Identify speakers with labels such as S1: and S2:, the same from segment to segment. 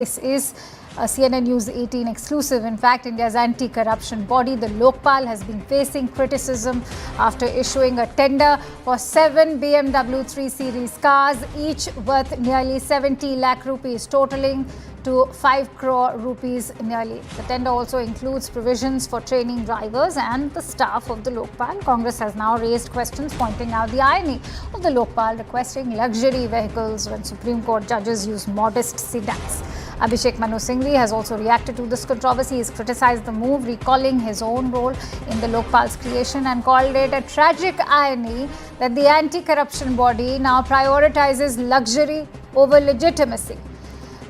S1: This is a CNN News 18 exclusive. In fact, India's anti-corruption body, the Lokpal, has been facing criticism after issuing a tender for 7 BMW 3 Series cars, each worth nearly 70 lakh rupees, totaling to 5 crore rupees nearly. The tender also includes provisions for training drivers and the staff of the Lokpal. Congress has now raised questions pointing out the irony of the Lokpal requesting luxury vehicles when Supreme Court judges use modest sedans. Abhishek Manu Singhvi has also reacted to this controversy. He has criticized the move, recalling his own role in the Lokpal's creation and called it a tragic irony that the anti-corruption body now prioritizes luxury over legitimacy.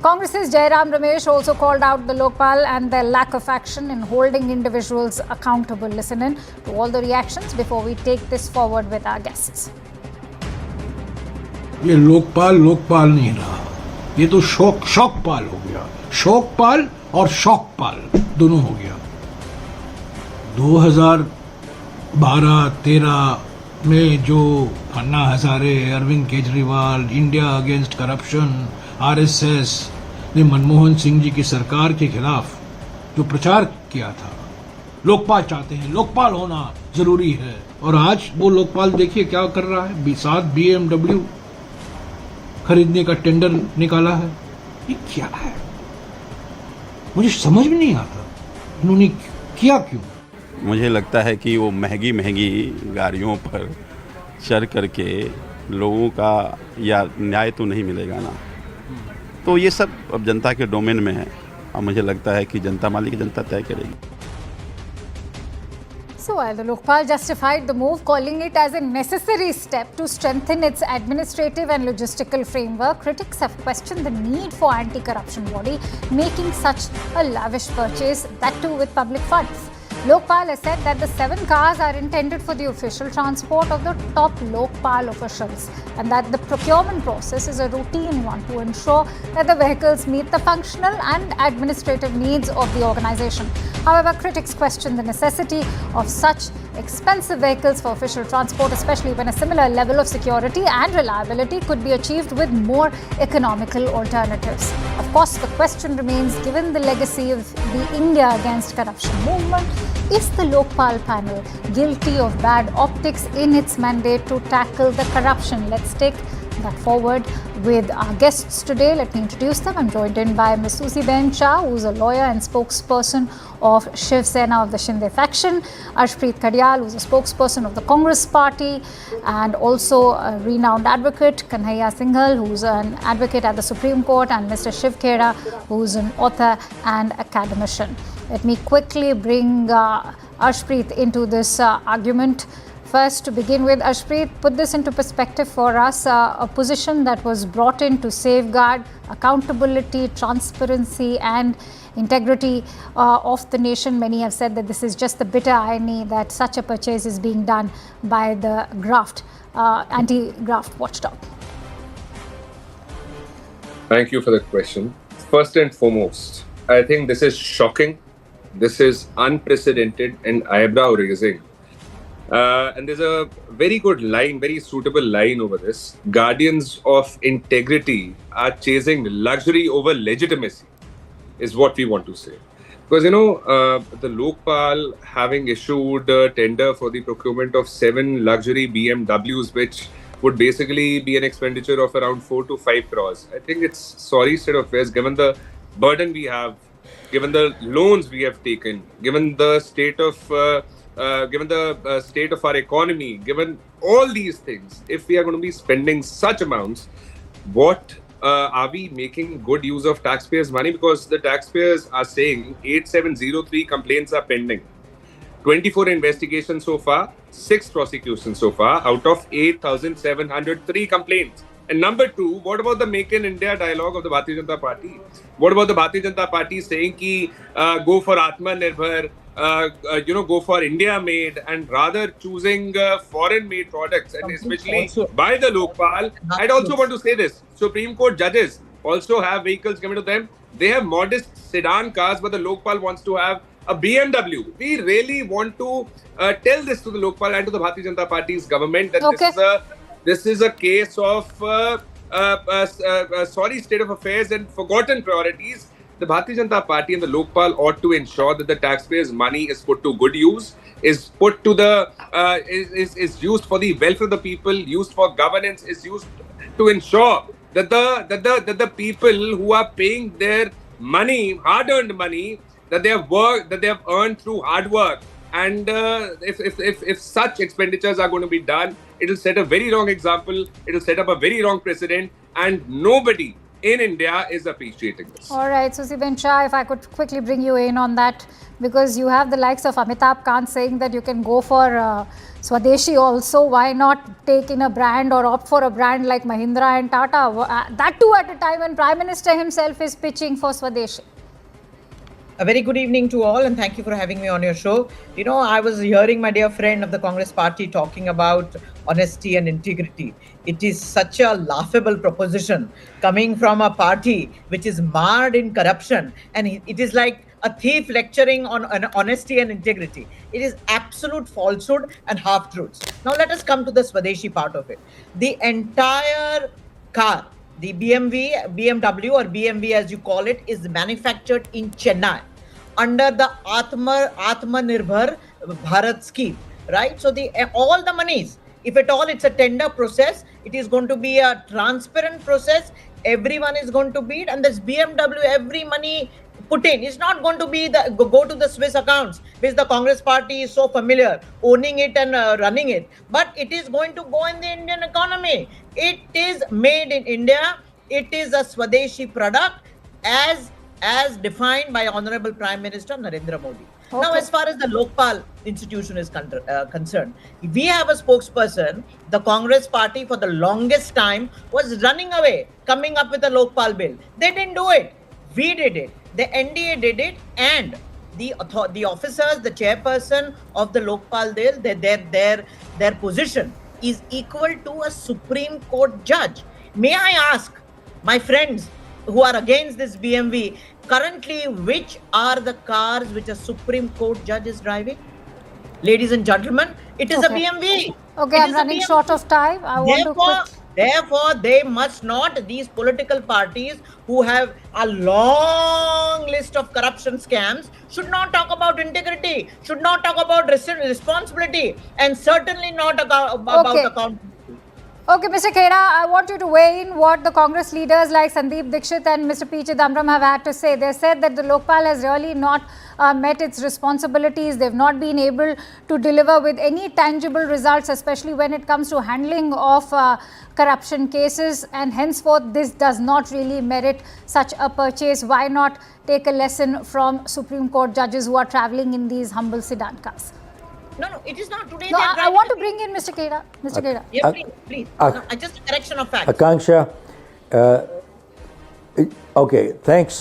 S1: Congress's Jairam Ramesh also called out the Lokpal and their lack of action in holding individuals accountable. Listen in to all the reactions before we take this forward with our guests.
S2: ये लोकपाल नहीं रहा, ये तो शौकपाल हो गया। शौकपाल और शौकपाल दोनों हो गया। 2012-13 में जो Anna Hazare, Arvind Kejriwal, India against corruption, RSS ने मनमोहन सिंह जी की सरकार के खिलाफ जो प्रचार किया था, लोकपाल चाहते हैं, लोकपाल होना जरूरी है, और आज वो लोकपाल देखिए क्या कर रहा है। 7 BMW खरीदने का टेंडर निकाला है। ये क्या है, मुझे समझ में नहीं आता इन्होंने किया क्यों।
S3: मुझे लगता है कि वो महंगी गाड़ियों पर चढ़ करके लोगों का या न्याय तो नहीं मिलेगा ना, तो ये सब अब जनता के डोमेन में है। और मुझे लगता है कि जनता मालिक जनता तय करेगी।
S1: So while the Lokpal justified the move, calling it as a necessary step to strengthen its administrative and logistical framework, critics have questioned the need for anti-corruption body making such a lavish purchase, that too with public funds. Lokpal has said that the 7 cars are intended for the official transport of the top Lokpal officials and that the procurement process is a routine one to ensure that the vehicles meet the functional and administrative needs of the organisation. However, critics question the necessity of such expensive vehicles for official transport, especially when a similar level of security and reliability could be achieved with more economical alternatives. Of course, the question remains, given the legacy of the India Against Corruption movement, is the Lokpal panel guilty of bad optics in its mandate to tackle the corruption? Let's take that forward with our guests today. Let me introduce them. I'm joined in by Ms. Susi Ben Shah, who's a lawyer and spokesperson of Shiv Sena of the Shinde faction, Arshpreet Kadyal, who's a spokesperson of the Congress party, and also a renowned advocate, Kanhaiya Singhal, who's an advocate at the Supreme Court, and Mr. Shiv Khera, who's an author and academician. Let me quickly bring Arshpreet into this argument. First, to begin with, Arshpreet, put this into perspective for us, a position that was brought in to safeguard accountability, transparency and integrity of the nation. Many have said that this is just the bitter irony that such a purchase is being done by the anti-graft watchdog.
S4: Thank you for the question. First and foremost, I think this is shocking. This is unprecedented and eyebrow-raising. And there's a very good line, very suitable line over this. Guardians of integrity are chasing luxury over legitimacy, is what we want to say. Because, the Lokpal having issued a tender for the procurement of 7 luxury BMWs, which would basically be an expenditure of around 4 to 5 crores. I think it's sorry state of affairs, given the burden we have, given the loans we have taken, given the state of state of our economy, given all these things, if we are going to be spending such amounts, what are we making good use of taxpayers' money? Because the taxpayers are saying 8703 complaints are pending, 24 investigations so far, 6 prosecutions so far out of 8,703 complaints. And number 2, what about the Make in India dialogue of the Bharatiya Janata Party? What about the Bharatiya Janata Party saying ki go for Atmanirbhar, go for India made, and rather choosing foreign made products, and especially by the Lokpal. I'd also want to say this: Supreme Court judges also have vehicles coming to them. They have modest sedan cars, but the Lokpal wants to have a BMW. We really want to tell this to the Lokpal and to the Bharatiya Janata Party's government that this is a case of sorry state of affairs and forgotten priorities, the Bharatiya Janata Party and the Lokpal ought to ensure that the taxpayers' money is put to good use, is put to the is used for the welfare of the people, used for governance, is used to ensure that the people who are paying their money, hard-earned money, that they have worked, that they have earned through hard work. And if such expenditures are going to be done, it will set a very wrong example. It will set up a very wrong precedent, and nobody in India is appreciating this.
S1: All right, Susi Shah, if I could quickly bring you in on that, because you have the likes of Amitabh Kant saying that you can go for Swadeshi also. Why not take in a brand or opt for a brand like Mahindra and Tata? That too at a time when Prime Minister himself is pitching for Swadeshi.
S5: A very good evening to all, and thank you for having me on your show. You know, I was hearing my dear friend of the Congress party talking about honesty and integrity. It is such a laughable proposition coming from a party which is marred in corruption, and it is like a thief lecturing on honesty and integrity. It is absolute falsehood and half-truths. Now let us come to the Swadeshi part of it. The entire car, the BMW or BMW as you call it, is manufactured in Chennai under the Atmanirbhar Bharat scheme, right? So all the monies, if at all it's a tender process, it is going to be a transparent process. Everyone is going to bid, and this BMW, every money put in is not going to be go to the Swiss accounts, which the Congress party is so familiar owning it and running it, but it is going to go in the Indian economy. It is made in India. It is a Swadeshi product as defined by Honorable Prime Minister Narendra Modi. Okay. Now, as far as the Lokpal institution is concerned, we have a spokesperson. The Congress party for the longest time was running away, coming up with a Lokpal bill. They didn't do it. We did it. The NDA did it, and the officers, the chairperson of the Lokpal bill, their position is equal to a Supreme Court judge. May I ask my friends who are against this BMW, currently which are the cars which a Supreme Court judge is driving? Ladies and gentlemen, it is a BMW.
S1: Okay, I'm running short of time.
S5: Therefore, they must not, these political parties who have a long list of corruption scams, should not talk about integrity, should not talk about responsibility, and certainly not about accountability.
S1: Okay, Mr. Khera, I want you to weigh in what the Congress leaders like Sandeep Dixit and Mr. P. Chidambaram have had to say. They said that the Lokpal has really not met its responsibilities. They've not been able to deliver with any tangible results, especially when it comes to handling of corruption cases, and henceforth this does not really merit such a purchase. Why not take a lesson from Supreme Court judges who are travelling in these humble sedan cars?
S5: No, it is not today.
S1: No, I want to bring in Mr. Khera. Mr. Khera.
S5: Yeah, please. No, just a correction of facts.
S6: Akanksha, okay, thanks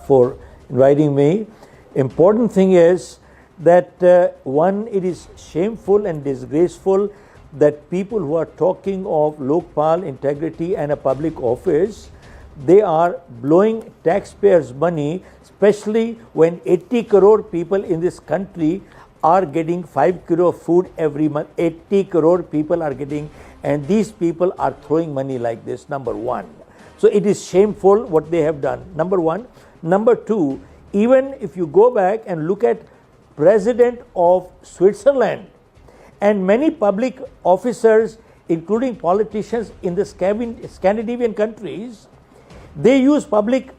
S6: for inviting me. Important thing is that one, it is shameful and disgraceful that people who are talking of Lokpal integrity and a public office, they are blowing taxpayers' money, especially when 80 crore people in this country are getting 5 crore food every month. 80 crore people are getting, and these people are throwing money like this, number one. So it is shameful what they have done, number one. Number two, even if you go back and look at President of Switzerland and many public officers, including politicians in the Scandinavian countries, they use public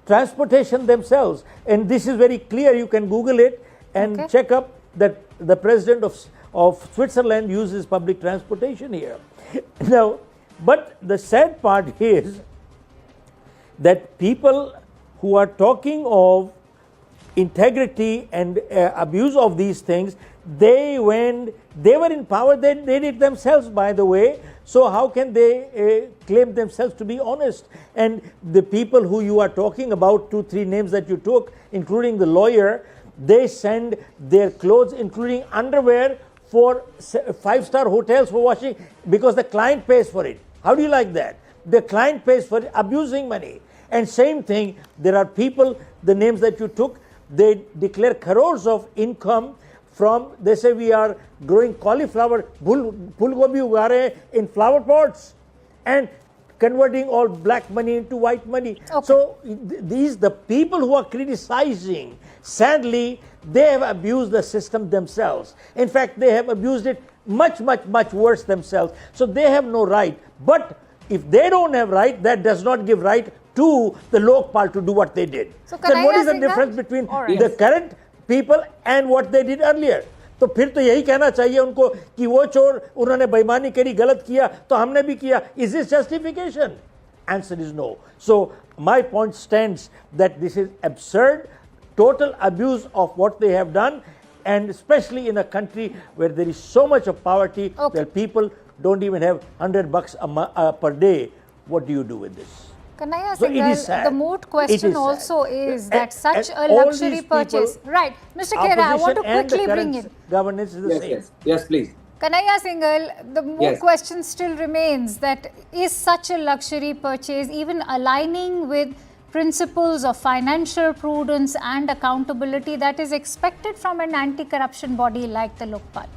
S6: transportation themselves. And this is very clear, you can Google it and check up that the President of Switzerland uses public transportation here. Now, but the sad part is that people who are talking of integrity and abuse of these things, when they were in power, they did it themselves, by the way. So how can they claim themselves to be honest? And the people who you are talking about, 2-3 names that you took, including the lawyer, they send their clothes, including underwear, for 5-star hotels for washing, because the client pays for it. How do you like that? The client pays for it, abusing money. And same thing, there are people, the names that you took, they declare crores of income from, they say we are growing cauliflower, phul gobi uga rahe in flower pots. And converting all black money into white money.
S1: Okay.
S6: So the people who are criticizing, sadly, they have abused the system themselves. In fact, they have abused it much worse themselves. So they have no right. But if they don't have right, that does not give right to the Lokpal to do what they did.
S1: So
S6: then what is the
S1: Kanhaiya Singhal?
S6: difference between
S1: All right.
S6: the current people and what they did earlier? तो फिर तो यही कहना चाहिए उनको कि वो चोर उन्होंने बेईमानी करी, गलत किया तो हमने भी किया. Is this justification? Answer is no. So my point stands that this is absurd, total abuse of what they have done, and especially in a country where there is so much of poverty,
S1: Okay.
S6: where people don't even have $100 per day. What do you do with this?
S1: Kanhaiya
S6: So it is
S1: Singhal,
S6: sad.
S1: the moot question
S6: It is
S1: also
S6: sad.
S1: is that such
S6: And
S1: a
S6: all
S1: luxury
S6: these people,
S1: purchase. Right. Mr. Khera, I want to
S6: Opposition and the
S1: quickly bring
S6: current
S1: in.
S6: governance is the same.
S7: Yes, please.
S1: Kanhaiya Singhal, the moot
S7: Yes.
S1: question still remains that is such a luxury purchase even aligning with principles of financial prudence and accountability that is expected from an anti-corruption body like the Lokpal?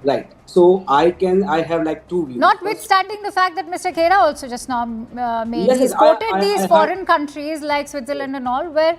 S7: Right. So I have like two views.
S1: Notwithstanding the fact that Mr. Khera also just now made,
S7: Yes,
S1: he's
S7: I-
S1: quoted
S7: I
S1: these
S7: have-
S1: foreign countries like Switzerland and all where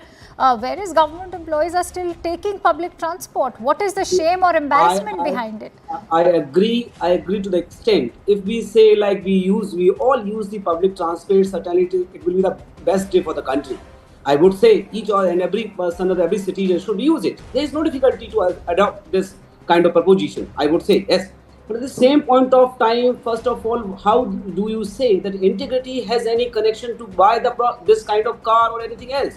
S1: various government employees are still taking public transport. What is the shame or embarrassment behind it?
S7: I agree to the extent. If we say like we all use the public transport, certainly it will be the best day for the country. I would say each and every person or every citizen should use it. There is no difficulty to adopt this kind of proposition. I would say yes. But at the same point of time, first of all, how do you say that integrity has any connection to buy this kind of car or anything else?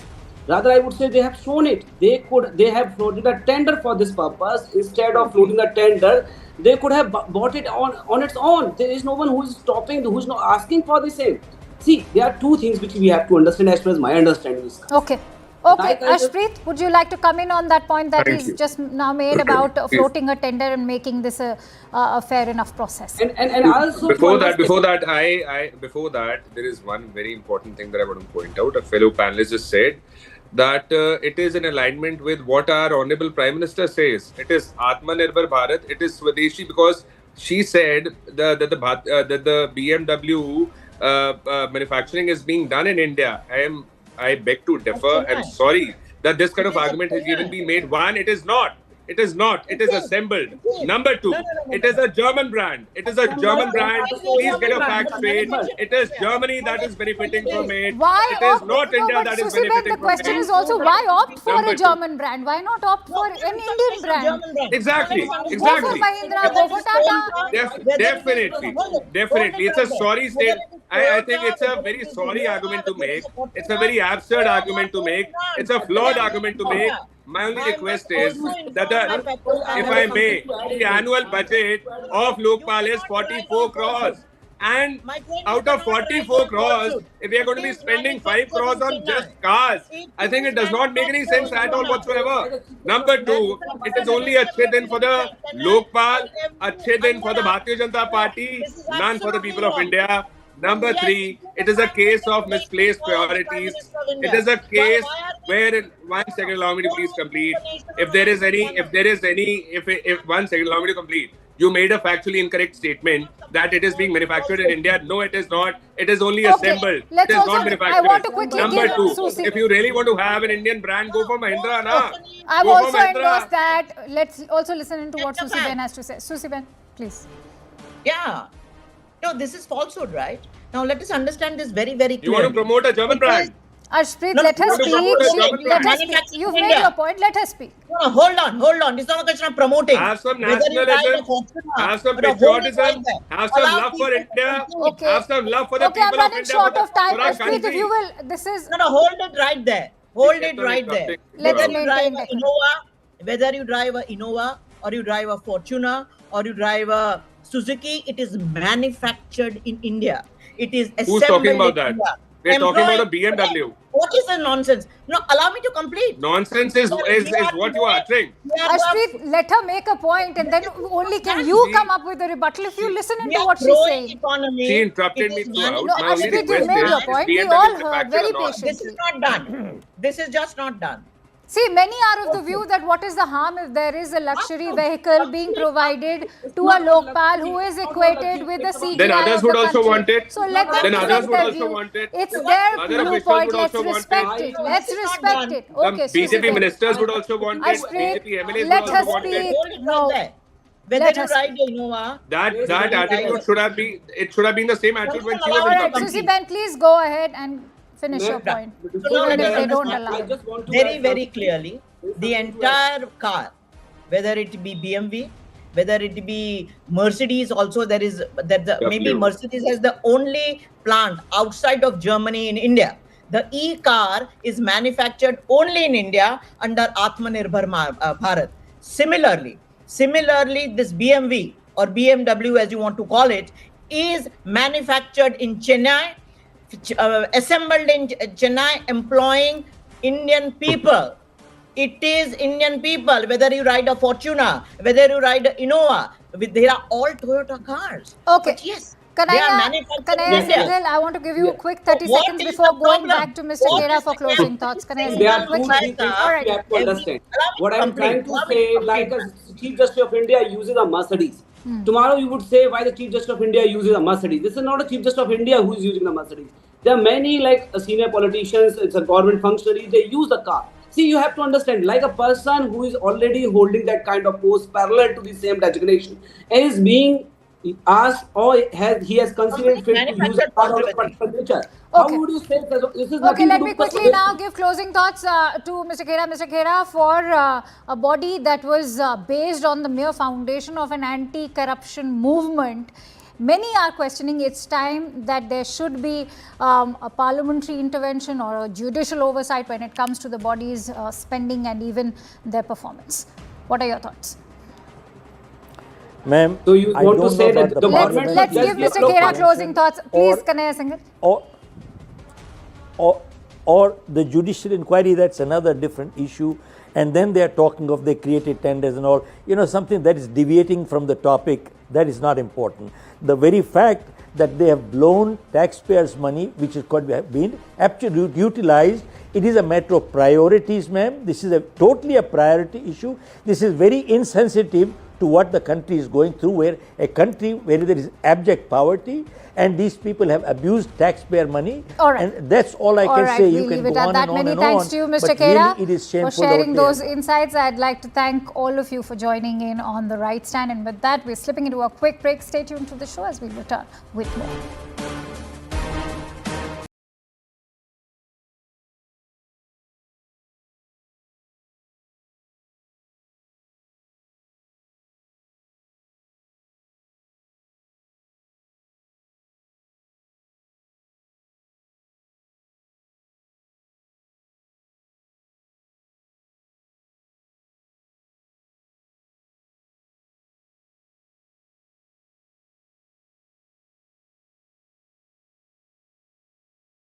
S7: Rather, I would say they have shown it. They have floated a tender for this purpose. Instead of floating a tender, they could have bought it on its own. There is no one who is stopping, who is not asking for the same. See, there are two things which we have to understand as far as my understanding is concerned.
S1: Okay. Okay,
S7: Like I just-
S1: Ashpreet, would you like to come in on that point that
S4: Thank
S1: he's
S4: you.
S1: just now made about floating a tender and making this a fair enough process?
S7: And also
S4: Before that, there is one very important thing that I want to point out. A fellow panelist just said that it is in alignment with what our Honorable Prime Minister says. It is Atmanirbhar Bharat. It is Swadeshi because she said that the BMW manufacturing is being done in India. I beg to differ. I'm sorry that this kind of argument has even been made. One, it is not. It is not. It is assembled. Number two, it is a German brand. It is a German brand. Please get your facts straight. It is Germany that is benefiting from it.
S1: Why
S4: It is
S1: opt?
S4: not
S1: No,
S4: India
S1: but
S4: that is
S1: Susiben,
S4: benefiting
S1: the
S4: from
S1: question
S4: it.
S1: is also why opt for
S4: Number
S1: a
S4: two.
S1: German brand? Why not opt for an Indian brand?
S4: Exactly.
S1: Go for
S4: Exactly.
S1: Mahindra, go for Tata.
S4: Definitely. It's a sorry state. I think it's a very sorry argument to make. It's a very absurd argument to make. It's a flawed argument to make. My only request is that if I may, the annual budget of Lokpal is 44 crores. And out of 44 crores, if we are going to be spending 5 crores on just cars, I think it does not make any sense at all whatsoever. Number two, it is only a din for the Lokpal, a din for the Bharatiya Janata Party, none for the people of India. Number three, it is a case of misplaced priorities. It is a case where, one second, allow me to please complete. If 1 second, allow me to complete. You made a factually incorrect statement that it is being manufactured in India. No, it is not. It is only assembled.
S1: Let's
S4: It is
S1: also-
S4: not
S1: I
S4: manufactured.
S1: want to quickly
S4: Number
S1: give
S4: two,
S1: Susi-
S4: if you really want to have an Indian brand, go for Mahindra, na.
S1: I've
S4: Go for
S1: also
S4: Mahindra.
S1: endorsed that. Let's also listen into what Susiben has to say. Susiben, please.
S5: Yeah. No, this is falsehood, right? Now let us understand this very, very
S4: You
S5: clearly.
S4: want to promote a German brand?
S1: Ashpreet,
S5: No,
S1: let her
S5: no,
S1: speak.
S5: no, no, no,
S1: Let her
S5: no,
S1: speak.
S5: manufacturing
S1: You've
S5: in
S1: made
S5: India.
S1: your point. Let her speak.
S5: No, hold on. It's not a question of promoting.
S4: Have some
S5: Whether you drive a
S4: nationalism,
S5: Fortuner
S4: have some
S5: or a whole
S4: patriotism,
S5: driver,
S4: have some
S5: allow
S4: love for
S5: people
S4: India,
S5: to-
S1: Okay.
S4: have some love for the
S1: Okay, I'm
S4: people of
S1: running
S4: India,
S1: short of time.
S4: for our
S1: Ashpreet, if
S4: country.
S1: you will, this is.
S5: No, hold it right there. Hold it right there.
S1: Let's
S5: Whether you drive
S1: maintain
S5: a
S1: decorum.
S5: Innova, or you drive a Fortuner, or you drive a Suzuki, it is manufactured in India. It is assembled
S4: Who's talking about
S5: in
S4: that?
S5: India.
S4: We're talking about a
S5: Employed-
S4: BMW.
S5: What is the nonsense? No, allow me to complete.
S4: Nonsense is what you are uttering.
S1: Ashpreet, let her make a point and then only can you come up with a rebuttal if you listen into what she's saying.
S5: Economy.
S4: She interrupted
S5: It
S4: me
S5: is
S4: throughout.
S5: manufactured-
S1: No,
S4: My only
S1: Ashpreet, you
S4: request
S1: made
S4: is,
S1: your
S4: is
S1: point. We
S4: BMW
S1: all heard
S4: manufactured
S1: very
S4: or not?
S1: patiently.
S5: This is not done. This is just not done.
S1: See, many are of the view that what is the harm if there is a luxury vehicle being provided to a Lokpal who is equated with the CGI
S4: Then others
S1: of the
S4: would also
S1: country.
S4: want it.
S1: So let them
S4: Then others
S1: present
S4: would
S1: their
S4: also
S1: view.
S4: want it.
S1: It's their
S4: Other officials
S1: viewpoint.
S4: would
S1: Let's
S4: also want
S1: respect
S4: it.
S1: it. Let's
S5: This is not
S1: respect
S5: done.
S1: it.
S4: Some
S1: Okay,
S4: BJP
S1: Susie,
S4: ministers would also want it.
S1: Harshpreet,
S4: BJP MLAs
S1: let
S4: would
S1: her
S4: also want
S1: speak.
S4: it.
S5: Hold it
S1: No.
S5: right there. Whether
S1: Let
S5: you
S1: her
S5: ride the Innova,
S4: That attitude should have been. It should have been the same attitude when she was
S1: All
S4: in
S1: right,
S4: government.
S1: Susie Ben, please go ahead and finish your
S7: Ma'am,
S1: point.
S7: before
S1: Even
S7: I
S1: if they
S7: end,
S1: don't
S7: I
S1: allow.
S7: just want to
S5: very,
S7: add
S5: very
S7: something.
S5: clearly, the entire car, whether it be BMW, whether it be Mercedes, also there is maybe
S4: W.
S5: Mercedes has the only plant outside of Germany in India. The e-car is manufactured only in India under Atmanirbhar Bharat. Similarly, this BMW or BMW, as you want to call it, is manufactured in Chennai, assembled in Chennai, employing Indian people. It is Indian people, whether you ride a Fortuner, whether you ride a Innova, they are all Toyota cars.
S1: Okay.
S5: But yes, they are manufactured in
S1: Kanaya
S5: India.
S1: Singhal, I want to give you a quick 30
S5: What
S1: seconds
S5: is
S1: before
S5: the
S1: going
S5: problem?
S1: back to Mr.
S5: What
S1: Gera
S5: is
S1: for
S5: the
S1: closing
S5: problem?
S1: thoughts. Kanaya
S7: There
S1: Singhal,
S7: are two,
S1: quickly.
S7: three things
S1: All right.
S7: we have to understand. What I'm trying to
S5: Allow me
S7: say,
S5: to
S7: like
S5: complete.
S7: a Chief Justice of India uses a Mercedes. Tomorrow you would say why the Chief Justice of India uses a Mercedes. This is not a Chief Justice of India who is using the Mercedes. There are many like senior politicians, it's a government functionary, they use the car. See, you have to understand, like a person who is already holding that kind of post parallel to the same designation and is being asked or he has considered fit to use a
S5: Manufactured
S7: car of a
S5: controversy.
S7: particular nature.
S1: Okay.
S7: How would you say this is
S1: Okay,
S7: nothing
S1: let
S7: to
S1: me
S7: do with
S1: quickly now
S7: personality.
S1: give closing thoughts to Mr. Khera. Mr. Khera, for a body that was based on the mere foundation of an anti-corruption movement, many are questioning it's time that there should be a parliamentary intervention or a judicial oversight when it comes to the body's spending and even their performance. What are your thoughts?
S6: Ma'am,
S7: So you
S6: I
S7: want to
S6: don't
S7: say
S6: know
S7: that
S6: about
S7: the
S1: Let's,
S7: government
S1: let's
S7: should
S1: give
S7: just
S1: Mr.
S7: get
S1: Khera
S7: local
S1: closing thoughts. Please, Kanaya Singhal.
S6: or the judicial inquiry, that's another different issue. And then they are talking of they created tenders and all. You know, something that is deviating from the topic, that is not important. The very fact that they have blown taxpayers' money, which could have been absolutely utilized, it is a matter of priorities, ma'am. This is totally a priority issue. This is very insensitive to what the country is going through, where a country where there is abject poverty and these people have abused taxpayer money.
S1: All right.
S6: And that's all I
S1: All
S6: can
S1: right,
S6: say.
S1: we'll
S6: You can
S1: leave
S6: go
S1: it at
S6: on
S1: that.
S6: and on
S1: Many
S6: and
S1: thanks
S6: on.
S1: to you, Mr.
S6: But
S1: Khera,
S6: really, it is
S1: for
S6: shameful that
S1: sharing
S6: they
S1: those
S6: have-
S1: insights. I'd like to thank all of you for joining in on The Right Stand. And with that, we're slipping into a quick break. Stay tuned to the show as we return with more.